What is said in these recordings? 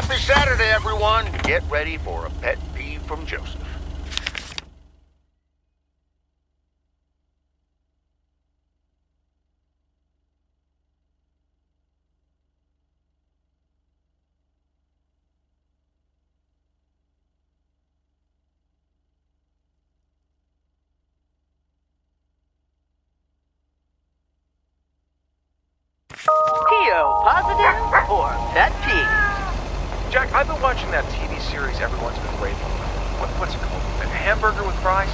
Happy Saturday, everyone. Get ready for a pet peeve from Joseph. PO positive or pet peeve? Jack, I've been watching that TV series everyone's been raving about. What's it called? A Hamburger with Fries?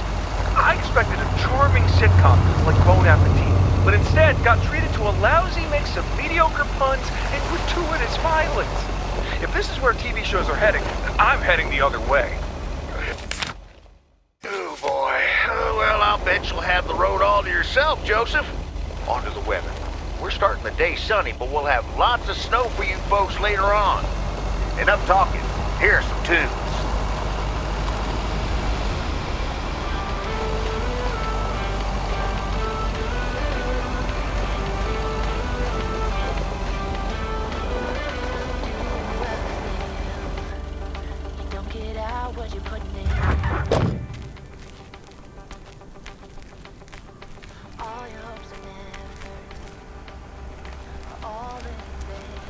I expected a charming sitcom like Bon Appetit, but instead got treated to a lousy mix of mediocre puns and gratuitous violence. If this is where TV shows are heading, I'm heading the other way. Oh, boy. Well, I'll bet you'll have the road all to yourself, Joseph. On to the weather. We're starting the day sunny, but we'll have lots of snow for you folks later on. Enough talking. Here are some tunes. You don't get out what you're putting in. All your hopes and efforts are all in vain.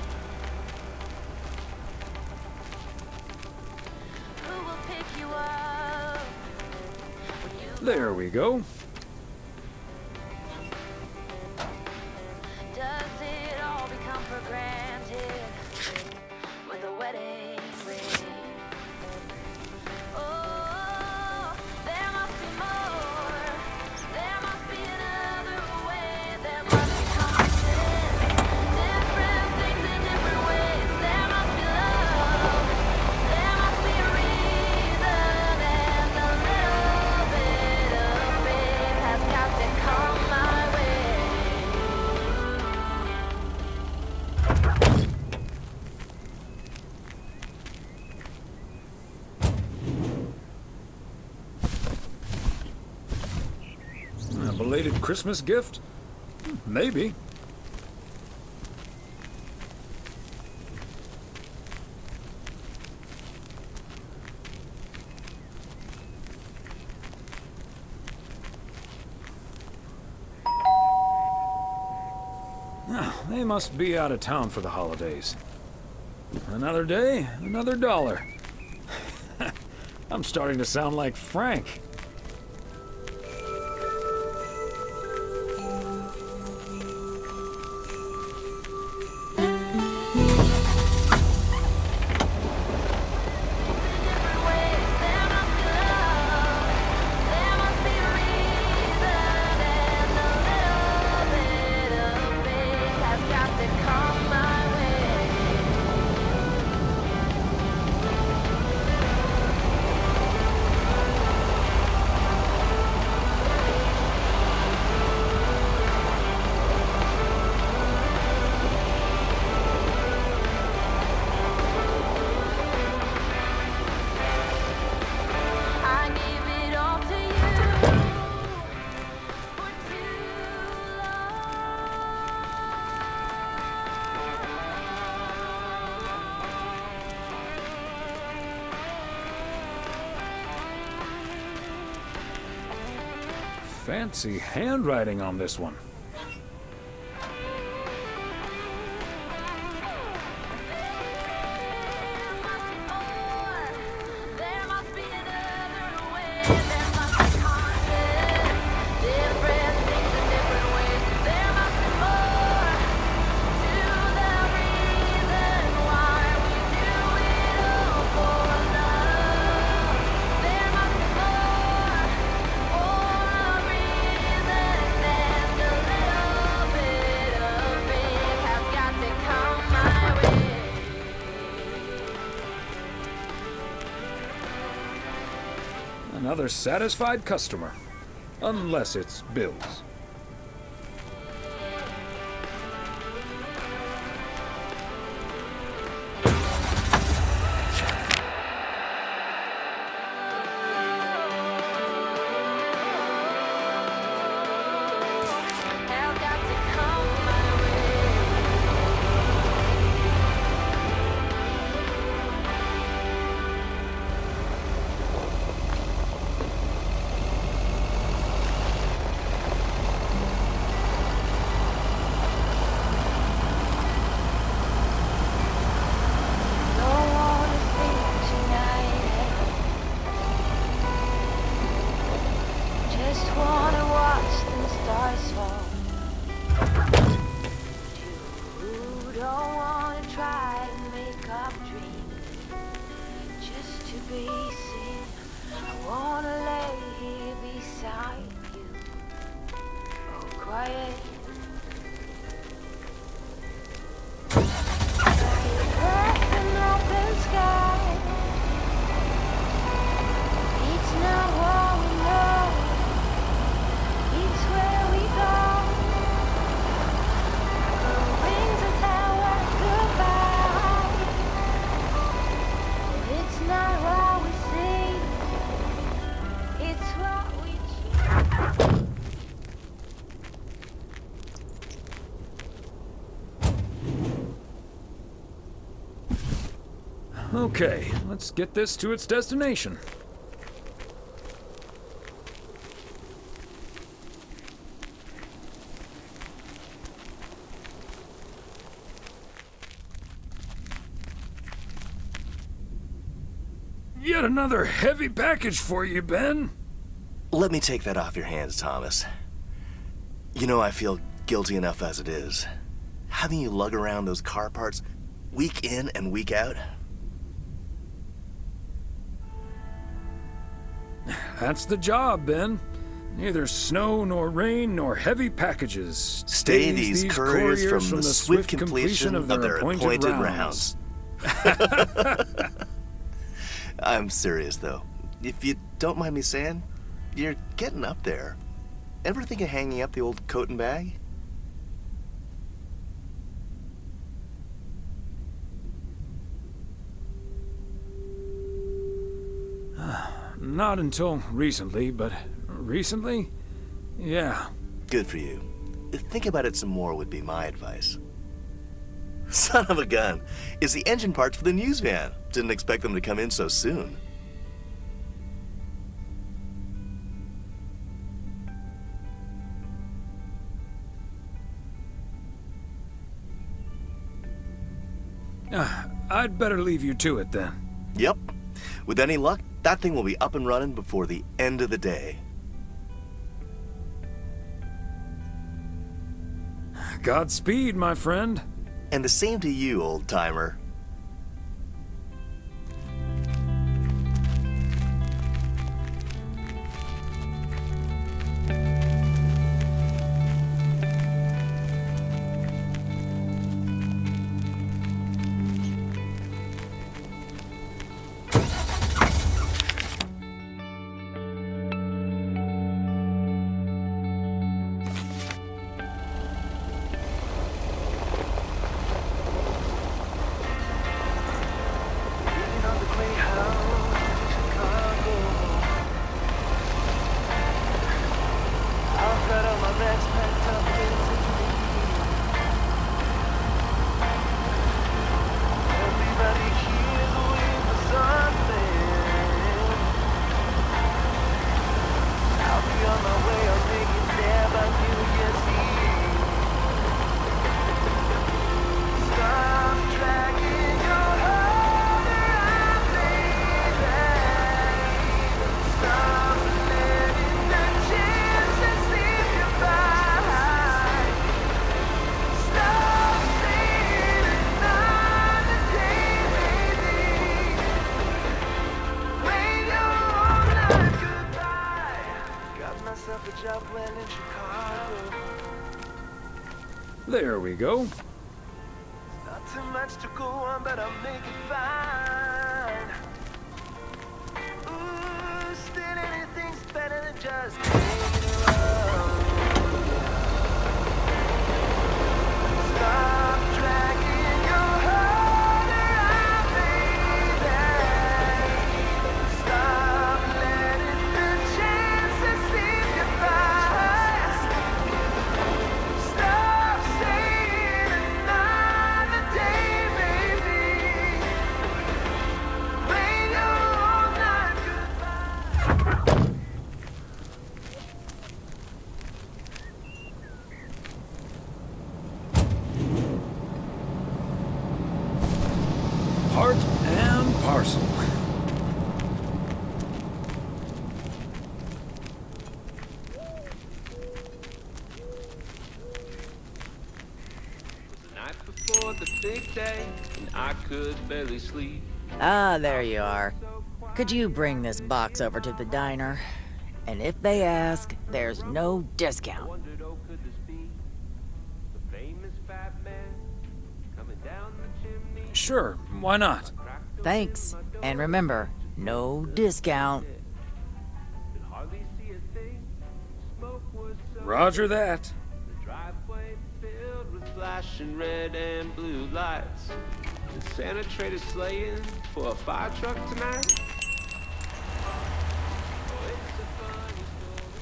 Who will pick you up when you There we go. Does it all become for granted with a wedding ring? Oh, there must be more. There must be another way. There must be constant, different things in different ways. There must be love. There must be a reason, and a little bit of faith has got to come my way. A belated Christmas gift? Maybe. They must be out of town for the holidays. Another day, another dollar. I'm starting to sound like Frank. Different ways, there must be love. There must be a reason, and a little bit of faith has got to come my way. I give it all to you for too Fancy handwriting on this one. There must be another way. There must be constant, different things in different ways. There must be more to the reason why we do it all for love. There must be more for a reason, and a little bit of faith has got to come my way. Another satisfied customer. Unless it's Bill's. Has got to come my way. just wanna watch the stars fall. You don't wanna try to make up dreams just to be seen. I wanna lay here beside you, oh quiet. Like an open sky. It's not what we know, it's where we go. The wings of our goodbye. It's not what we see, it's what we choose. Okay, let's get this to its destination. Yet another heavy package for you, Ben. Let me take that off your hands, Thomas. You know I feel guilty enough as it is. Having you lug around those car parts week in and week out. That's the job, Ben. Neither snow nor rain nor heavy packages Stay stays these couriers from the swift completion of their appointed rounds. I'm serious, though. If you don't mind me saying, you're getting up there. Ever think of hanging up the old coat and bag? Not until recently, but recently? Yeah. Good for you. Think about it some more would be my advice. Son of a gun. It's the engine parts for the news van. Didn't expect them to come in so soon. I'd better leave you to it then. Yep. With any luck, that thing will be up and running before the end of the day. Godspeed, my friend. And the same to you, old-timer. There we go. Not too much to go on, but I'll make it fine. Ooh, still anything's better than just hanging around. Stop dragging your heart around, baby. Stop letting the chances slip you by. Stop saying another day, baby. Wait your all night goodbye. for the big day, and I could barely sleep. Ah, there you are. Could you bring this box over to the diner? And if they ask, there's no discount. Wondered, oh, could this be the famous fat man coming down the chimney? Sure, why not? Thanks. And remember, no discount. Could hardly see a thing. Smoke was so Roger that. the driveway filled with flashing red and blue lights. And Santa traded sleighing for a fire truck tonight. Oh, it's a funny story.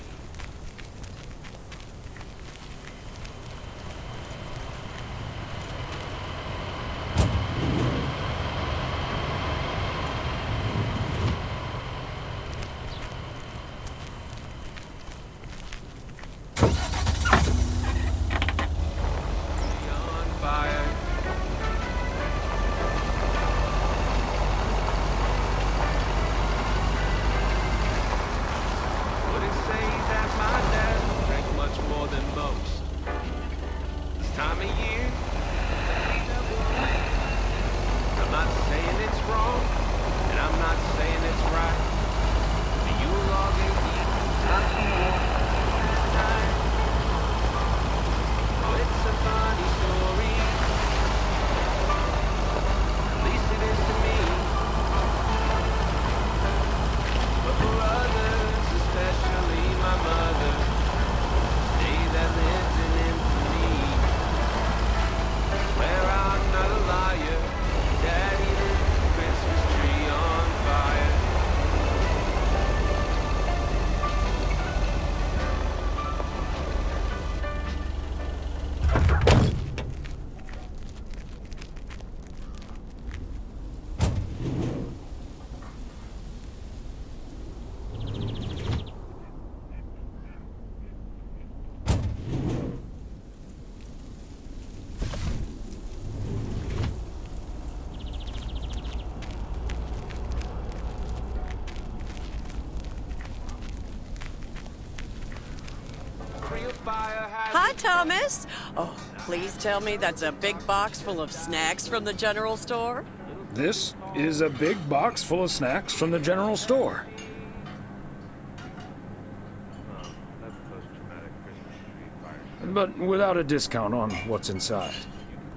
On fire. Wouldn't say that my dad drank much more than most. This time of year, I'm not saying it's wrong, and I'm not saying it's right. But you will all get eaten tonight. Oh, it's a funny story. At least it is to me. But for others, especially my mother, they that lived in infamy. Swear I'm not a liar. Daddy lit the Christmas tree on fire. Real fire has Hi, Thomas. Oh, please tell me that's a big box full of snacks from the general store? This is a big box full of snacks from the general store. But without a discount on what's inside.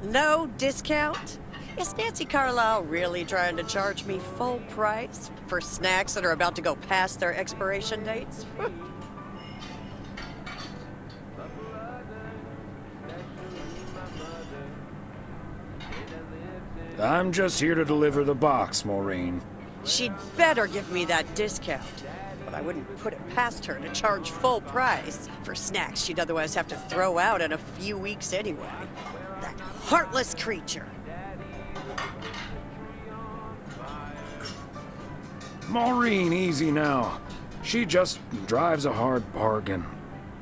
No discount? Is Nancy Carlisle really trying to charge me full price for snacks that are about to go past their expiration dates? I'm just here to deliver the box, Maureen. She'd better give me that discount. But I wouldn't put it past her to charge full price for snacks she'd otherwise have to throw out in a few weeks anyway. That heartless creature. Maureen, easy now. She just drives a hard bargain.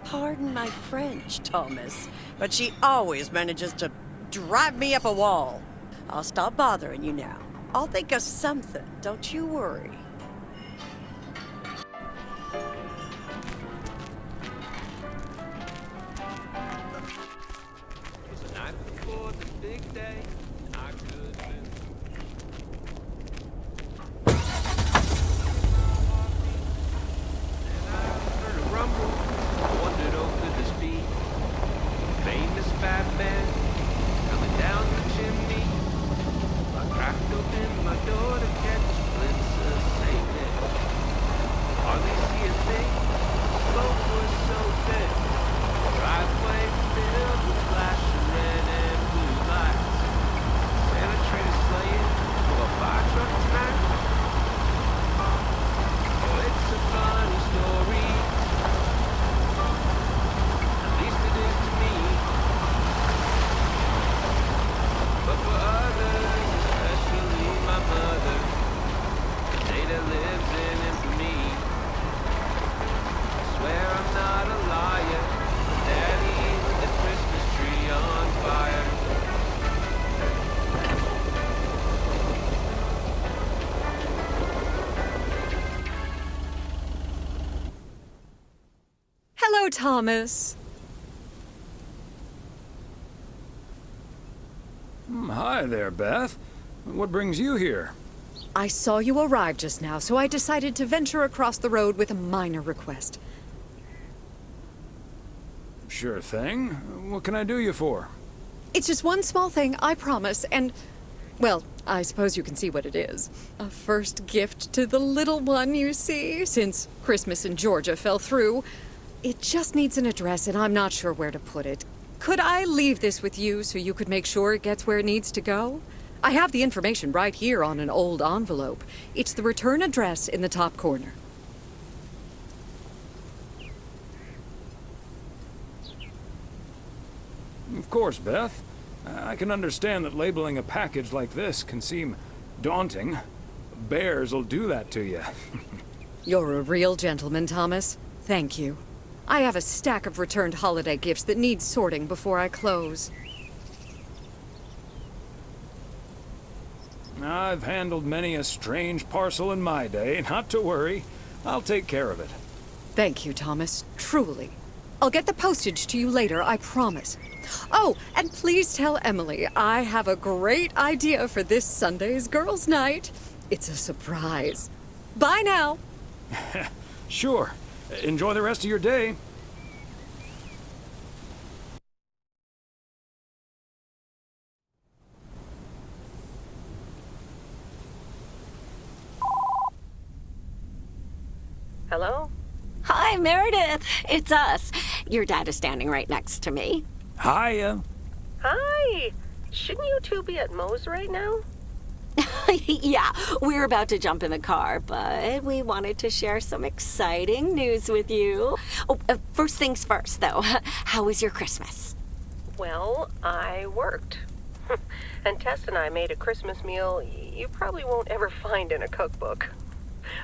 Pardon my French, Thomas, but she always manages to drive me up a wall. I'll stop bothering you now. I'll think of something, don't you worry. It was the night before the big day. I could been. Then I heard a rumble. I wondered, oh, could this be famous fat man coming down the chimney? I cracked open my door to catch a glimpse of Saint Nick. Hardly see a thing. Smoke was so thick. Driveway filled with flashing red and blue lights. Santa traded sleighing for a fire truck tonight. Oh, it's a funny story. At least it is to me. But for others, especially my mother, the data lives in infamy. I swear I'm not a liar. Daddy lit the Christmas tree on fire. Hello, Thomas. Hi there, Beth. What brings you here? I saw you arrive just now, so I decided to venture across the road with a minor request. Sure thing. What can I do you for? It's just one small thing, I promise, and... well, I suppose you can see what it is. A first gift to the little one, you see, since Christmas in Georgia fell through. It just needs an address, and I'm not sure where to put it. Could I leave this with you so you could make sure it gets where it needs to go? I have the information right here on an old envelope. It's the return address in the top corner. Of course, Beth. I can understand that labeling a package like this can seem daunting. Bears will do that to you. You're a real gentleman, Thomas. Thank you. I have a stack of returned holiday gifts that need sorting before I close. I've handled many a strange parcel in my day. Not to worry. I'll take care of it. Thank you, Thomas. Truly. I'll get the postage to you later, I promise. Oh, and please tell Emily I have a great idea for this Sunday's girls' night. It's a surprise. Bye now. Sure. Enjoy the rest of your day. Hello? Hi, Meredith. It's us. Your dad is standing right next to me. Hiya. Hi. Shouldn't you two be at Moe's right now? Yeah, we're about to jump in the car, but we wanted to share some exciting news with you. Oh, first things first, though. How was your Christmas? Well, I worked. And Tess and I made a Christmas meal you probably won't ever find in a cookbook.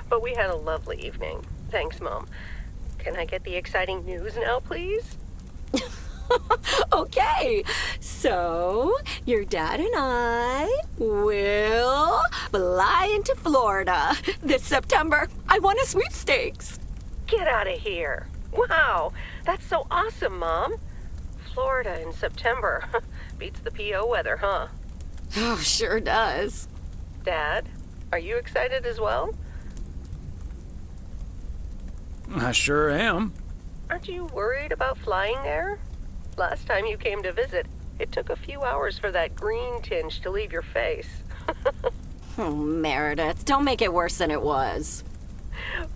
But we had a lovely evening. Thanks, Mom. Can I get the exciting news now, please? Okay, so your dad and I will fly into Florida this September. I won a sweepstakes. Get out of here. Wow, that's so awesome, Mom. Florida in September. Beats the PO weather, huh? Oh, sure does. Dad, are you excited as well? I sure am. Aren't you worried about flying there? Last time you came to visit, it took a few hours for that green tinge to leave your face. Oh, Meredith, don't make it worse than it was.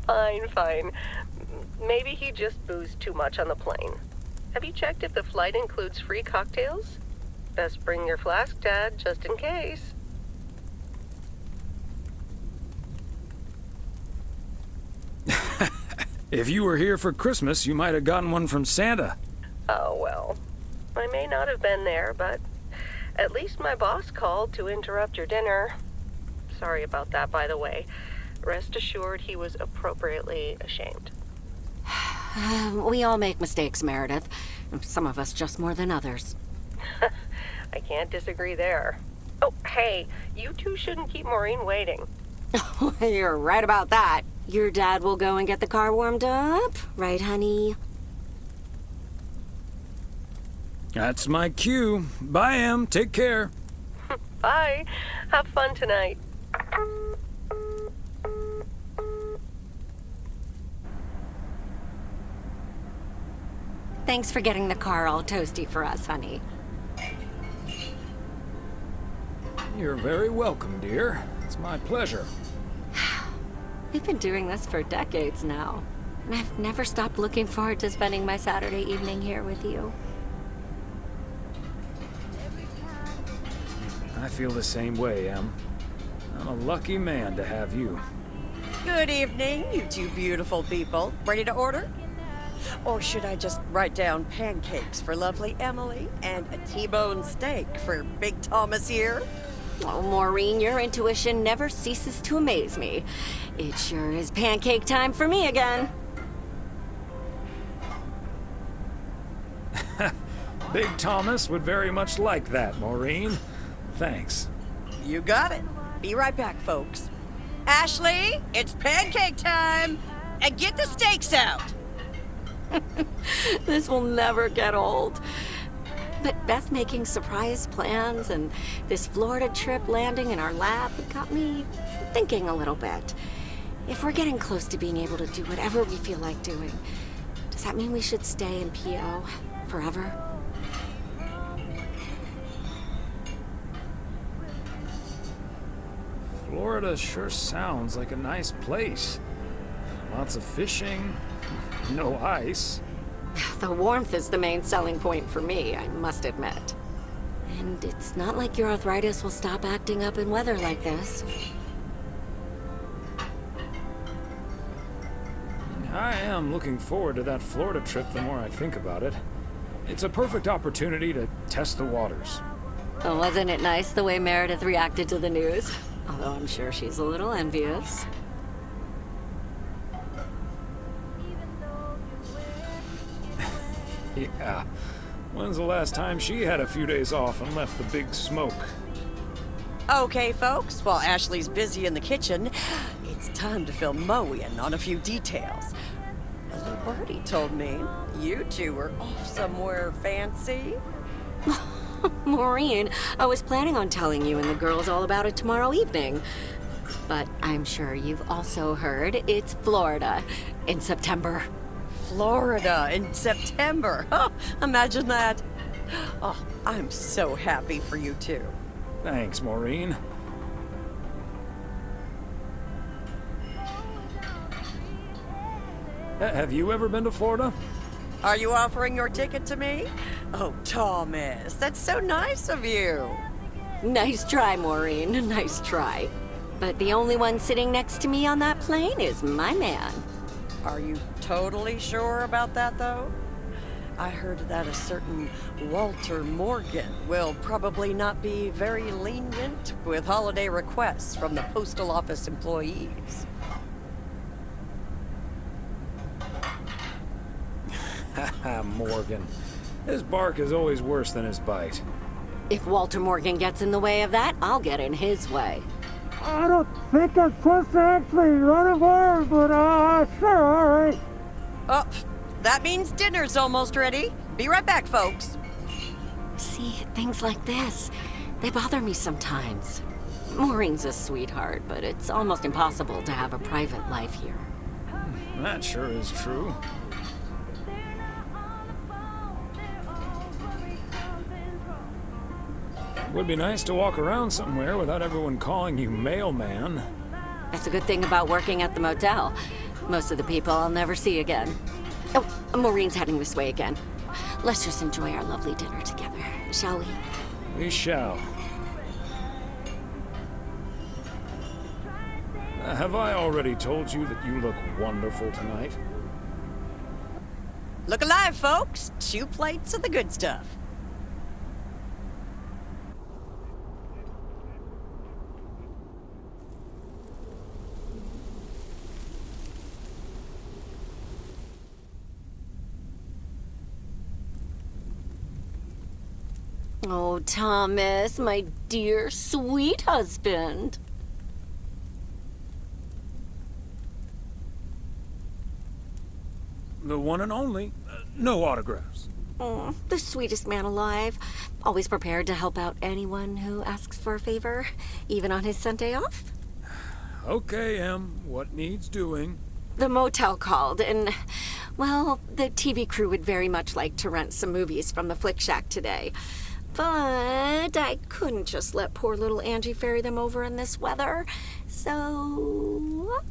Fine, fine. Maybe he just boozed too much on the plane. Have you checked if the flight includes free cocktails? Best bring your flask, Dad, just in case. If you were here for Christmas, you might have gotten one from Santa. Oh, well. I may not have been there, but at least my boss called to interrupt your dinner. Sorry about that, by the way. Rest assured he was appropriately ashamed. We all make mistakes, Meredith. Some of us just more than others. I can't disagree there. Oh, hey, you two shouldn't keep Maureen waiting. You're right about that. Your dad will go and get the car warmed up, right, honey? That's my cue. Bye, Em. Take care. Bye. Have fun tonight. Thanks for getting the car all toasty for us, honey. You're very welcome, dear. It's my pleasure. We've been doing this for decades now, and I've never stopped looking forward to spending my Saturday evening here with you. I feel the same way, Em. I'm a lucky man to have you. Good evening, you two beautiful people. Ready to order? Or should I just write down pancakes for lovely Emily and a T-bone steak for Big Thomas here? Oh, Maureen, your intuition never ceases to amaze me. It sure is pancake time for me again. Big Thomas would very much like that, Maureen. Thanks. You got it. Be right back, folks. Ashley, it's pancake time! And get the steaks out! This will never get old. But Beth making surprise plans and this Florida trip landing in our lap got me thinking a little bit. If we're getting close to being able to do whatever we feel like doing, does that mean we should stay in PO forever? Florida sure sounds like a nice place. Lots of fishing, no ice. The warmth is the main selling point for me, I must admit. And it's not like your arthritis will stop acting up in weather like this. I am looking forward to that Florida trip the more I think about it. It's a perfect opportunity to test the waters. Oh, wasn't it nice the way Meredith reacted to the news? Although I'm sure she's a little envious. Yeah. When's the last time she had a few days off and left the big smoke? Okay, folks, while Ashley's busy in the kitchen, it's time to fill Mo in on a few details. A little birdie told me you two were off somewhere fancy. Maureen, I was planning on telling you and the girls all about it tomorrow evening. But I'm sure you've also heard it's Florida in September. Florida in September. Oh, imagine that. Oh, I'm so happy for you two. Thanks, Maureen. Have you ever been to Florida? Are you offering your ticket to me? Oh, Thomas, that's so nice of you. Nice try, Maureen. Nice try. But the only one sitting next to me on that plane is my man. Are you totally sure about that, though? I heard that a certain Walter Morgan will probably not be very lenient with holiday requests from the postal office employees. Haha, Morgan. His bark is always worse than his bite. If Walter Morgan gets in the way of that, I'll get in his way. I don't think I'm supposed to actually run a bar, but sure, all right. Oh, that means dinner's almost ready. Be right back, folks. See, things like this, they bother me sometimes. Maureen's a sweetheart, but it's almost impossible to have a private life here. That sure is true. It would be nice to walk around somewhere without everyone calling you mailman. That's a good thing about working at the motel. Most of the people I'll never see again. Oh, Maureen's heading this way again. Let's just enjoy our lovely dinner together, shall we? We shall. Have I already told you that you look wonderful tonight? Look alive, folks. 2 plates of the good stuff. Oh, Thomas, my dear, sweet husband. The one and only. No autographs. Oh, the sweetest man alive. Always prepared to help out anyone who asks for a favor, even on his Sunday off. Okay, Em. What needs doing? The motel called, and, well, the TV crew would very much like to rent some movies from the Flick Shack today. But I couldn't just let poor little Angie ferry them over in this weather, so...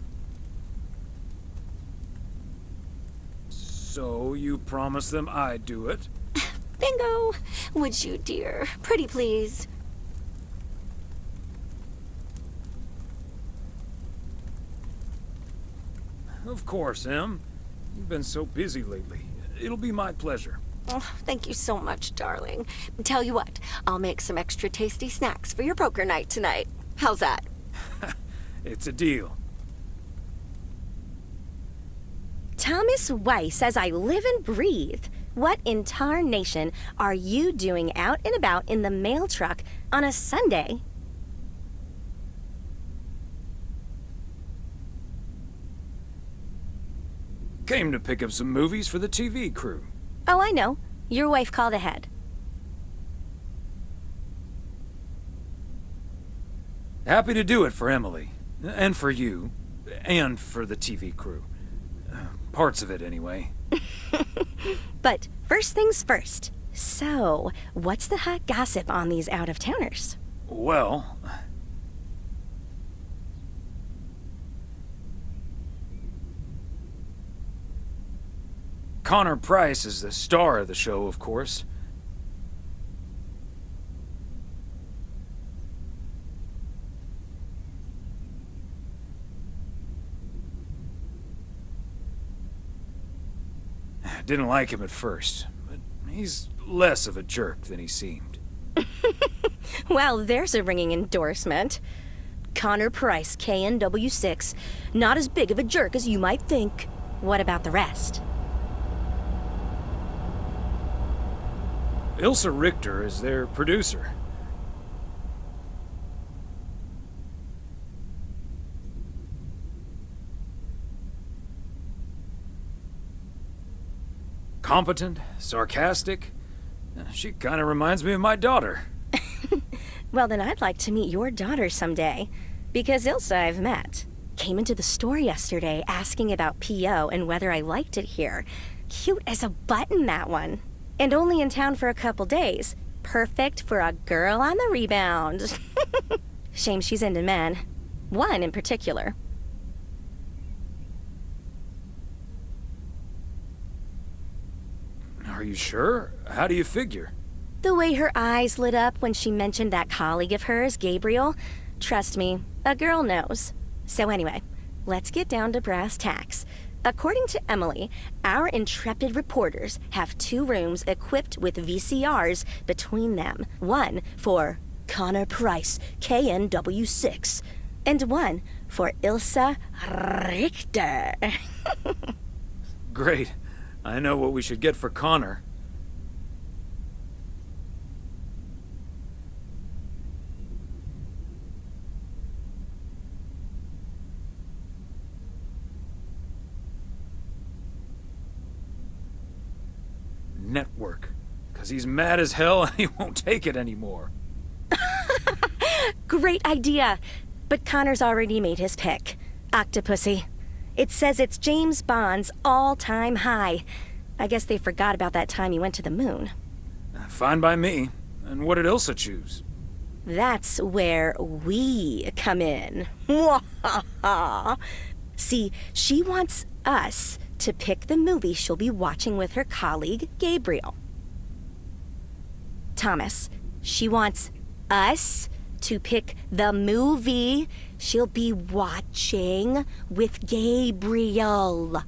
So you promised them I'd do it? Bingo! Would you, dear? Pretty please. Of course, Em. You've been so busy lately. It'll be my pleasure. Oh, thank you so much, darling. Tell you what, I'll make some extra tasty snacks for your poker night tonight. How's that? It's a deal. Thomas Weiss says I live and breathe. What in tarnation are you doing out and about in the mail truck on a Sunday? Came to pick up some movies for the TV crew. Oh, I know. Your wife called ahead. Happy to do it for Emily. And for you. And for the TV crew. Parts of it, anyway. But first things first. So, what's the hot gossip on these out-of-towners? Well... Connor Price is the star of the show, of course. Didn't like him at first, but he's less of a jerk than he seemed. Well, there's a ringing endorsement. Connor Price, KNW6. Not as big of a jerk as you might think. What about the rest? Ilsa Richter is their producer. Competent, sarcastic. She kind of reminds me of my daughter. Well, then I'd like to meet your daughter someday. Because Ilsa I've met. Came into the store yesterday asking about PO and whether I liked it here. Cute as a button, that one. And only in town for a couple days. Perfect for a girl on the rebound. Shame she's into men. One in particular. Are you sure? How do you figure? The way her eyes lit up when she mentioned that colleague of hers, Gabriel. Trust me, a girl knows. So anyway, let's get down to brass tacks. According to Emily, our intrepid reporters have 2 rooms equipped with VCRs between them. One for Connor Price, KNW6, and one for Ilsa Richter. Great. I know what we should get for Connor. Network. Because he's mad as hell and he won't take it anymore. Great idea. But Connor's already made his pick. Octopussy. It says it's James Bond's all-time high. I guess they forgot about that time he went to the moon. Fine by me. And what did Ilsa choose? That's where we come in. See, she wants us to pick the movie she'll be watching with her colleague, Gabriel. Thomas, she wants us to pick the movie she'll be watching with Gabriel.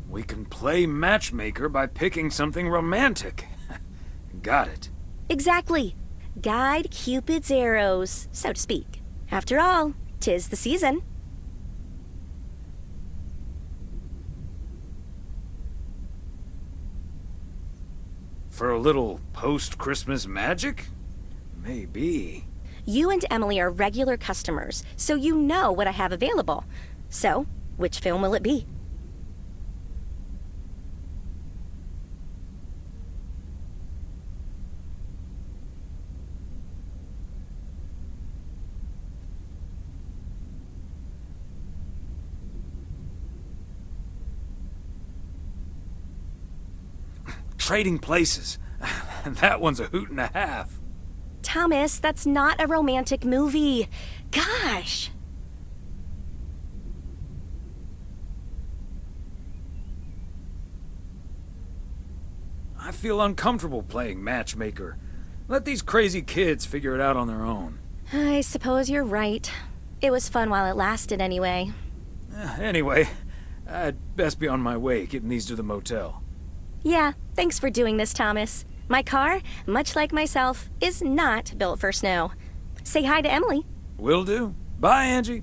We can play matchmaker by picking something romantic. Got it. Exactly. Guide Cupid's arrows, so to speak. After all, 'tis the season. For a little post-Christmas magic? Maybe. You and Emily are regular customers, so you know what I have available. So, which film will it be? Trading Places. That one's a hoot and a half. Thomas, that's not a romantic movie. Gosh. I feel uncomfortable playing matchmaker. Let these crazy kids figure it out on their own. I suppose you're right. It was fun while it lasted anyway. Anyway, I'd best be on my way, getting these to the motel. Yeah, thanks for doing this, Thomas. My car, much like myself, is not built for snow. Say hi to Emily. Will do. Bye, Angie.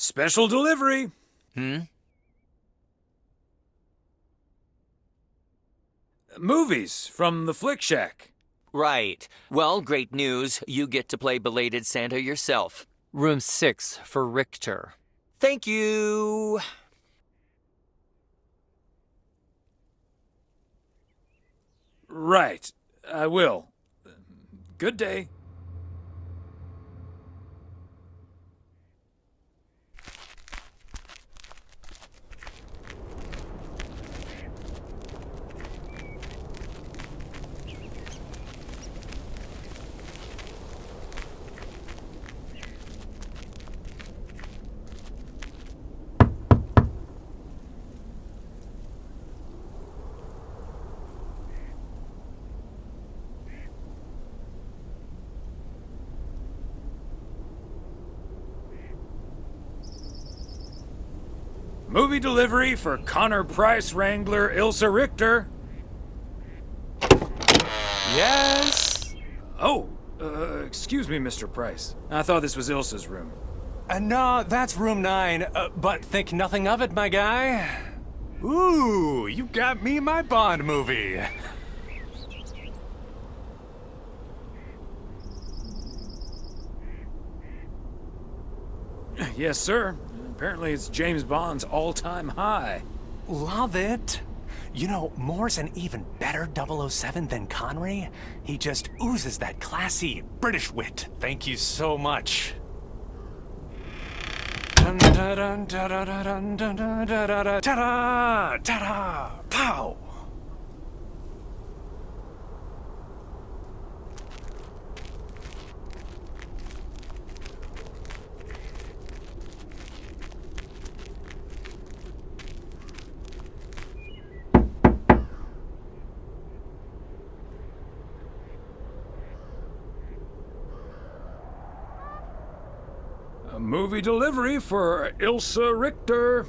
Special delivery. Movies from the Flick Shack. Right. Well, great news. You get to play belated Santa yourself. Room 6 for Richter. Thank you. Right. I will. Good day. Movie delivery for Connor Price Wrangler Ilsa Richter. Yes? Oh, excuse me, Mr. Price. I thought this was Ilsa's room. No, that's room 9, but think nothing of it, my guy. Ooh, you got me my Bond movie. Yes, sir. Apparently it's James Bond's all-time high. Love it. You know, Moore's an even better 007 than Connery. He just oozes that classy British wit. Thank you so much. Ta-da, ta-da, pow! A movie delivery for Ilsa Richter.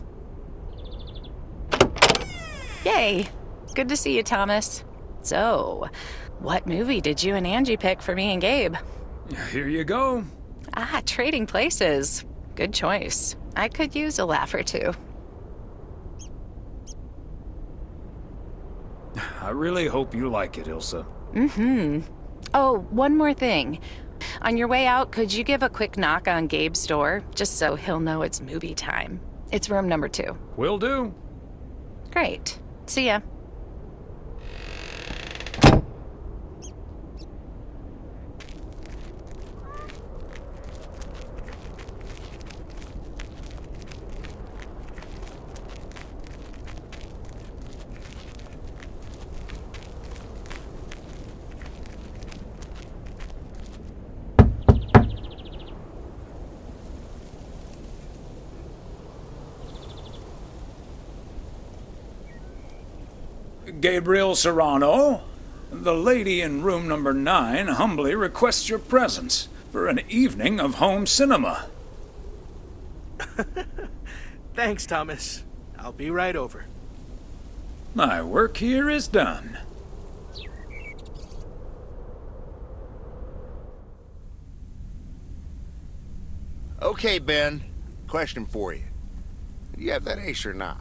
Yay! Good to see you, Thomas. So, what movie did you and Angie pick for me and Gabe? Here you go. Trading places. Good choice. I could use a laugh or two. I really hope you like it, Ilsa. Oh, one more thing. On your way out, could you give a quick knock on Gabe's door, just so he'll know it's movie time? It's room number 2. Will do. Great. See ya. Gabriel Serrano, the lady in room number 9 humbly requests your presence for an evening of home cinema. Thanks, Thomas. I'll be right over. My work here is done. Okay, Ben. Question for you. Do you have that ace or not?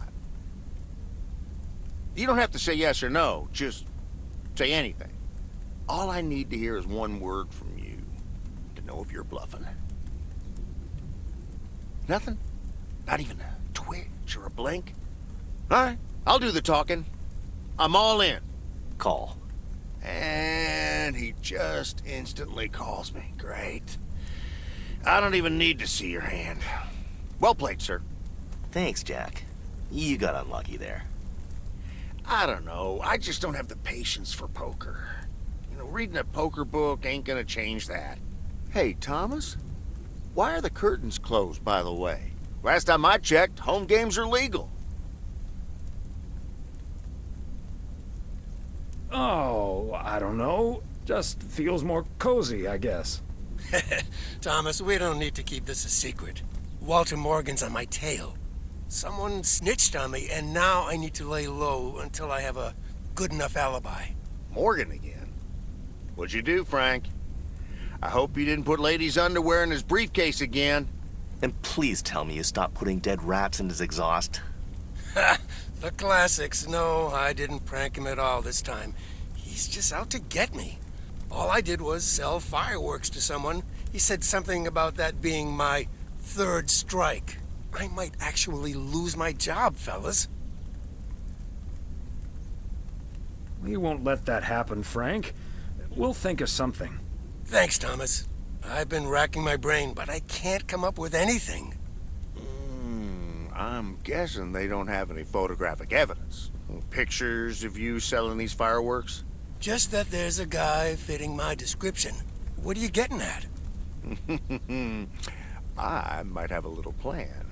You don't have to say yes or no. Just say anything. All I need to hear is one word from you to know if you're bluffing. Nothing? Not even a twitch or a blink? All right, I'll do the talking. I'm all in. Call. And he just instantly calls me. Great. I don't even need to see your hand. Well played, sir. Thanks, Jack. You got unlucky there. I don't know. I just don't have the patience for poker. You know, reading a poker book ain't gonna change that. Hey, Thomas? Why are the curtains closed, by the way? Last time I checked, home games are legal. Oh, I don't know. Just feels more cozy, I guess. Thomas, we don't need to keep this a secret. Walter Morgan's on my tail. Someone snitched on me, and now I need to lay low until I have a good enough alibi. Morgan again? What'd you do, Frank? I hope you didn't put ladies' underwear in his briefcase again. And please tell me you stopped putting dead rats in his exhaust. Ha! The classics. No, I didn't prank him at all this time. He's just out to get me. All I did was sell fireworks to someone. He said something about that being my third strike. I might actually lose my job, fellas. We won't let that happen, Frank. We'll think of something. Thanks, Thomas. I've been racking my brain, but I can't come up with anything. I'm guessing they don't have any photographic evidence. Pictures of you selling these fireworks? Just that there's a guy fitting my description. What are you getting at? I might have a little plan.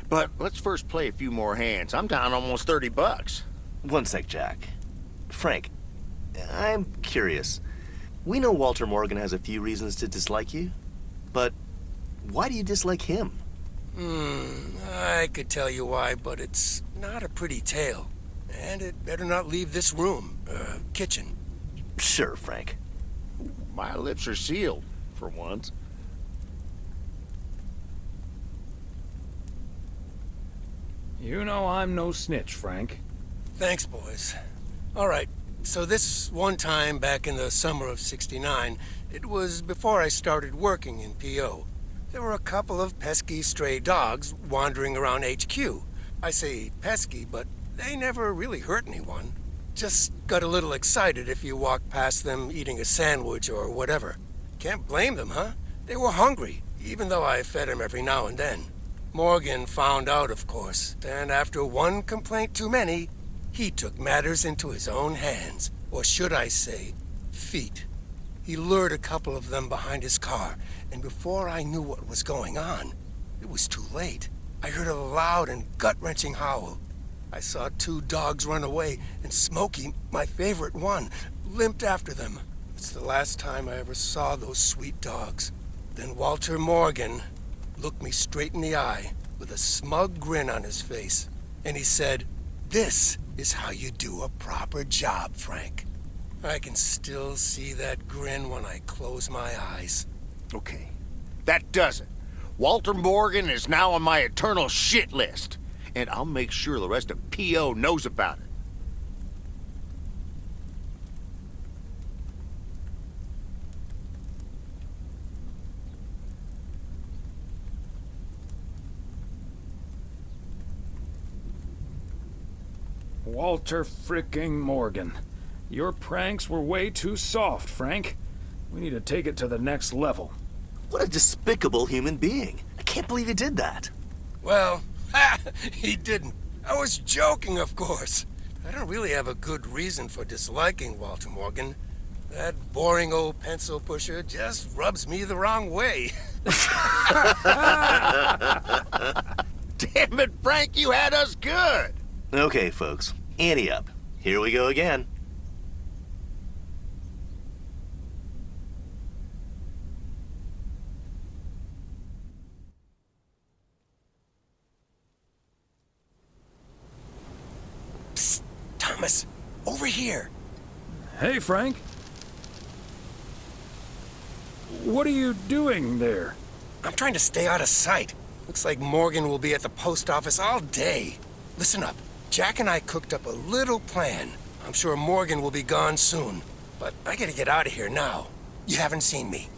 But let's first play a few more hands. I'm down almost $30. One sec, Jack. Frank, I'm curious. We know Walter Morgan has a few reasons to dislike you, but why do you dislike him? I could tell you why, but it's not a pretty tale. And it better not leave this room, kitchen. Sure, Frank. My lips are sealed, for once. You know I'm no snitch, Frank. Thanks, boys. All right, so this one time back in the summer of '69, it was before I started working in P.O. There were a couple of pesky stray dogs wandering around HQ. I say pesky, but they never really hurt anyone. Just got a little excited if you walked past them eating a sandwich or whatever. Can't blame them, huh? They were hungry, even though I fed them every now and then. Morgan found out, of course, and after one complaint too many, he took matters into his own hands, or should I say, feet. He lured a couple of them behind his car, and before I knew what was going on, it was too late. I heard a loud and gut-wrenching howl. I saw two dogs run away, and Smokey, my favorite one, limped after them. It's the last time I ever saw those sweet dogs. Then Walter Morgan looked me straight in the eye with a smug grin on his face, and he said, "This is how you do a proper job, Frank." I can still see that grin when I close my eyes. Okay, that does it. Walter Morgan is now on my eternal shit list, and I'll make sure the rest of P.O. knows about it. Walter fricking Morgan. Your pranks were way too soft, Frank. We need to take it to the next level. What a despicable human being. I can't believe he did that. Well, he didn't. I was joking, of course. I don't really have a good reason for disliking Walter Morgan. That boring old pencil pusher just rubs me the wrong way. Damn it, Frank, you had us good. Okay, folks. Ante up. Here we go again. Psst, Thomas, over here. Hey, Frank. What are you doing there? I'm trying to stay out of sight. Looks like Morgan will be at the post office all day. Listen up. Jack and I cooked up a little plan. I'm sure Morgan will be gone soon. But I gotta get out of here now. You haven't seen me.